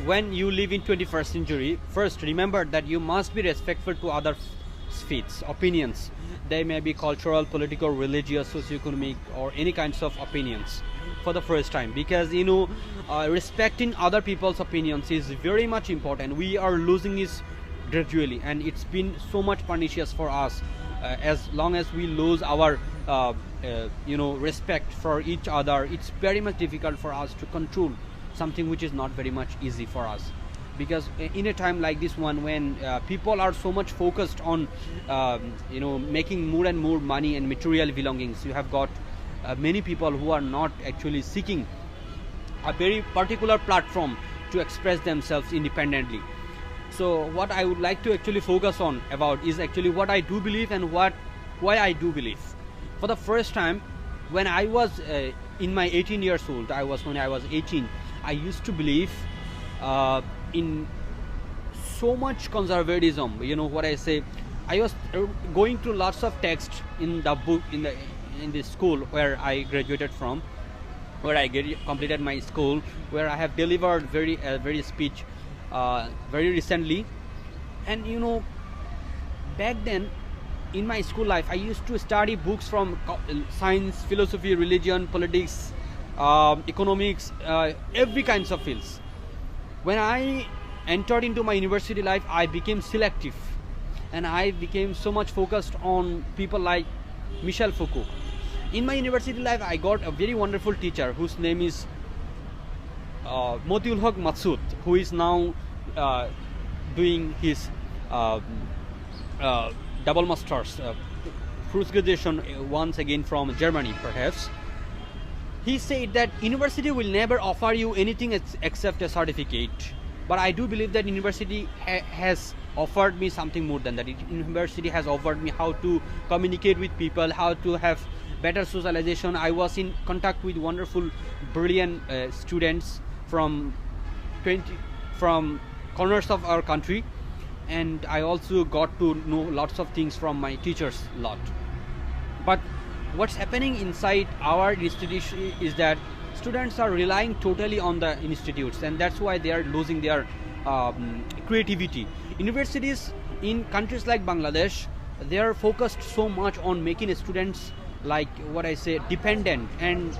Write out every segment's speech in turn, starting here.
when you live in 21st century, first remember that you must be respectful to other faiths, opinions. They may be cultural, political, religious, socioeconomic, or any kinds of opinions for the first time, because respecting other people's opinions is very much important. We are losing this gradually, and it's been so much pernicious for us. As long as we lose our respect for each other, it's very much difficult for us to control something which is not very much easy for us. Because in a time like this one, when people are so much focused on making more and more money and material belongings, you have got many people who are not actually seeking a very particular platform to express themselves independently. So what I would like to actually focus on about is actually what I do believe and why I do believe. For the first time, when I was in my 18 years old, when I was 18, I used to believe in so much conservatism. You know what I say? I was going through lots of text in the book in the school where I graduated from, where I completed my school, where I have delivered very speech very recently. And back then in my school life, I used to study books from science, philosophy, religion, politics, economics, every kinds of fields. When I entered into my university life, I became selective, and I became so much focused on people like Michel Foucault. In my university life, I got a very wonderful teacher whose name is Motiul Haq Maksud, who is now doing his double masters, first graduation once again from Germany perhaps. He said that university will never offer you anything except a certificate, but I do believe that university has offered me something more than that. University has offered me how to communicate with people, how to have better socialization. I was in contact with wonderful, brilliant students from corners of our country, and I also got to know lots of things from my teachers a lot. But what's happening inside our institution is that students are relying totally on the institutes, and that's why they are losing their creativity. Universities in countries like Bangladesh, they are focused so much on making students, like what I say, dependent. And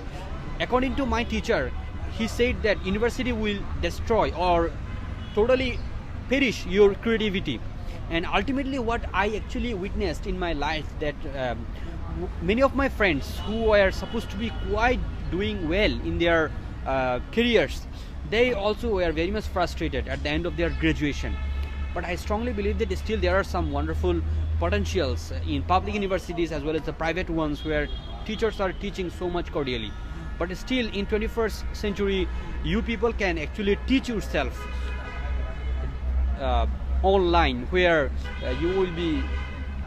according to my teacher, he said that university will destroy or totally perish your creativity. And ultimately what I actually witnessed in my life, that many of my friends who were supposed to be quite doing well in their careers, they also were very much frustrated at the end of their graduation. But I strongly believe that still there are some wonderful potentials in public universities as well as the private ones, where teachers are teaching so much cordially. But still in 21st century, you people can actually teach yourself online, where you will be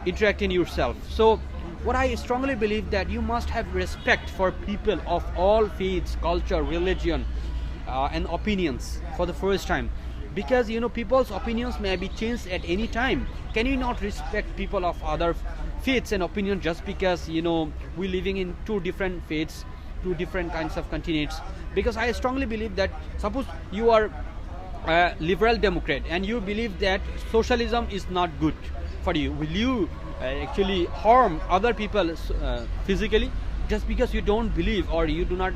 interacting yourself. So what I strongly believe, that you must have respect for people of all faiths, culture, religion, and opinions for the first time, because people's opinions may be changed at any time. Can you not respect people of other faiths and opinions just because we're living in two different faiths, two different kinds of continents? Because I strongly believe that suppose you are a liberal democrat and you believe that socialism is not good for you, will you actually harm other people physically just because you don't believe, or you do not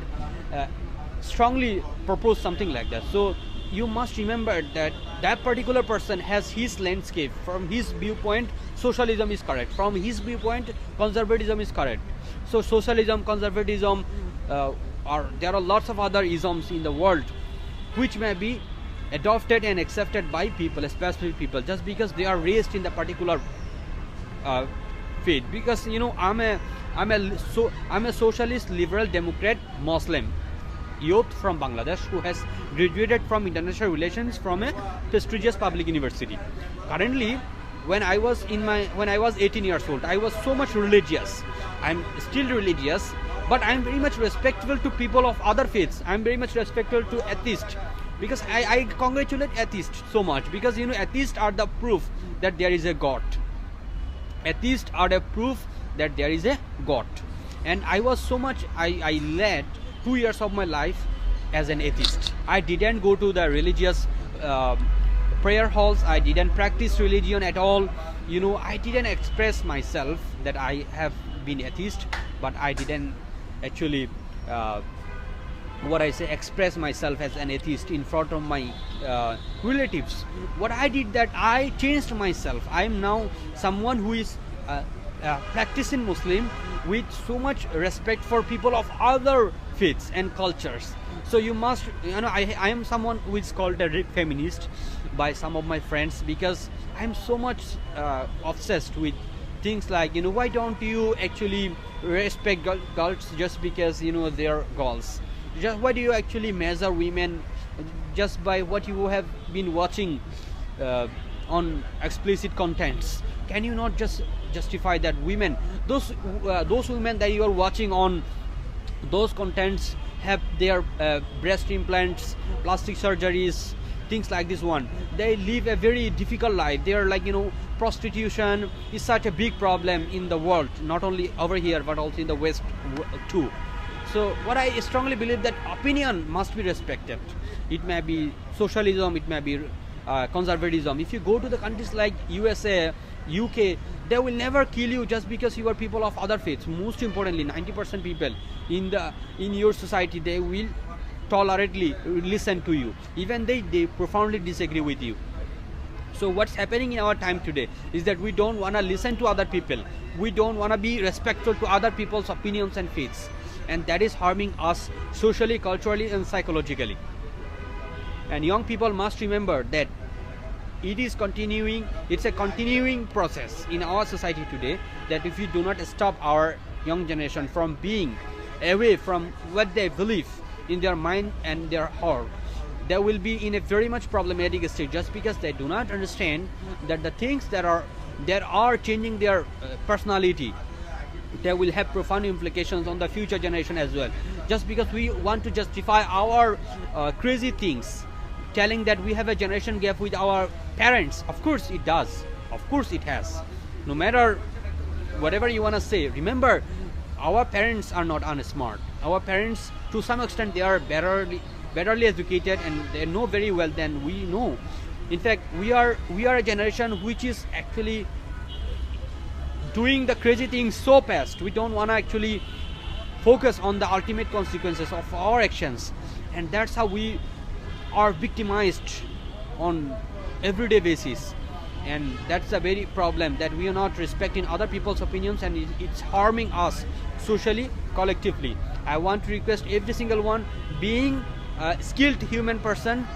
strongly propose something like that? So you must remember that that particular person has his landscape. From his viewpoint, socialism is correct. From his viewpoint, conservatism is correct. So socialism, conservatism, there are lots of other isms in the world which may be adopted and accepted by people, especially people, just because they are raised in the particular faith. Because I'm a socialist, liberal, democrat, Muslim youth from Bangladesh who has graduated from international relations from a prestigious public university. Currently, when I was 18 years old, I was so much religious. I'm still religious, but I'm very much respectful to people of other faiths. I'm very much respectful to atheists, because I congratulate atheists so much, because atheists are the proof that there is a God. Atheists are the proof that there is a God. And I was so much, I led 2 years of my life as an atheist. I didn't go to the religious prayer halls. I didn't practice religion at all. You know, I didn't express myself that I have been atheist, but I didn't actually express myself as an atheist in front of my relatives. What I did, that I changed myself. I am now someone who is practicing Muslim with so much respect for people of other faiths and cultures. So you must, you know, I am someone who is called a feminist by some of my friends, because I am so much obsessed with things like, you know, why don't you actually respect girls just because, you know, they are girls? Just why do you actually measure women just by what you have been watching on explicit contents? Can you not just justify that women, those women that you are watching on those contents, have their breast implants, plastic surgeries, things like this one? They live a very difficult life. They are like, you know, prostitution is such a big problem in the world, not only over here but also in the West too. So what I strongly believe, that opinion must be respected. It may be socialism, it may be conservatism. If you go to the countries like USA, UK, they will never kill you just because you are people of other faiths. Most importantly, 90% people in your society, they will tolerantly listen to you, even they profoundly disagree with you. So what's happening in our time today is that we don't want to listen to other people. We don't want to be respectful to other people's opinions and faiths, and that is harming us socially, culturally, and psychologically. And young people must remember that it's a continuing process in our society today, that if we do not stop our young generation from being away from what they believe in their mind and their heart, they will be in a very much problematic state, just because they do not understand that the things that are changing their personality, they will have profound implications on the future generation as well. Just because we want to justify our crazy things, telling that we have a generation gap with our parents, of course it does, of course it has. No matter whatever you want to say, remember, our parents are not unsmart. Our parents, to some extent, they are betterly educated, and they know very well than we know. In fact, we are a generation which is actually doing the crazy things so fast. We don't want to actually focus on the ultimate consequences of our actions, and that's how we are victimized on everyday basis. And that's a very problem, that we are not respecting other people's opinions, and it's harming us socially, collectively. I want to request every single one, being a skilled human person,